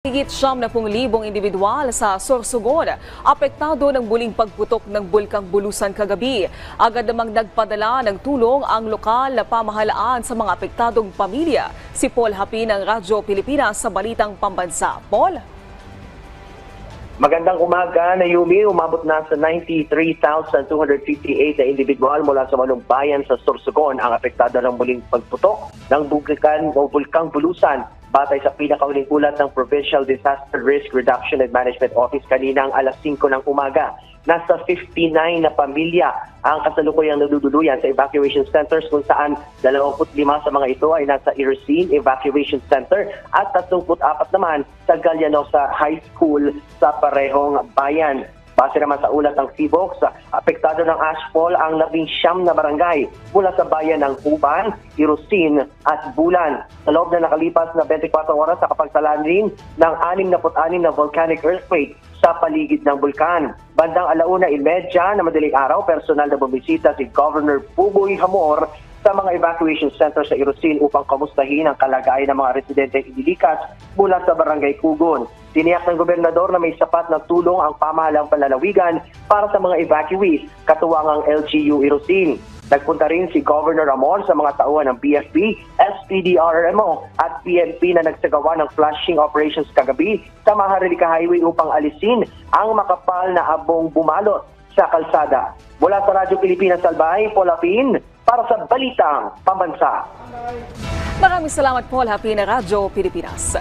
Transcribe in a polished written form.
Higit 70,000 individual sa Sorsogon apektado ng muling pagputok ng Bulkang Bulusan kagabi. Agad namang nagpadala ng tulong ang lokal na pamahalaan sa mga apektadong pamilya. Si Paul Hapin ng Radyo Pilipinas sa Balitang Pambansa. Paul? Magandang umaga na Yumi, umabot na sa 93,258 na individual mula sa 8 bayan sa Sorsogon ang apektado ng muling pagputok ng Bulkang Bulusan. Batay sa pinakauling ulat ng Provincial Disaster Risk Reduction and Management Office kaninang alas 5 ng umaga. Nasa 59 na pamilya ang kasalukuyang naduduluyan sa evacuation centers kung saan 25 sa mga ito ay nasa Irosin Evacuation Center at 34 naman sa Galianosa High School sa parehong bayan. Base naman sa ulat ng PHIVOLCS, apektado ng ashfall ang 19 na barangay mula sa bayan ng Uban, Irosin at Bulan. Sa loob na nakalipas na 24 oras sa kapagtalaan rin ng 66 na volcanic earthquake sa paligid ng bulkan. Bandang 1:30 na madaling araw, personal na bumisita si Governor Buboy Hamor sa mga evacuation center sa Irosin upang kamustahin ang kalagayan ng mga residente inilikas mula sa Barangay Kugon. Tiniyak ng gobernador na may sapat na tulong ang pamahalang palalawigan para sa mga evacuees, katuwang ang LGU Irosin. Nagpunta rin si Governor Amor sa mga tauhan ng BFP, SPDRMO at PNP na nagsagawa ng flushing operations kagabi sa Maharlika Highway upang alisin ang makapal na abong bumalot sa kalsada. Mula sa Radyo Pilipinas Albay, Paul Hapin para sa Balitang Pambansa. Maraming salamat, Paul Hapin ng Radyo Pilipinas.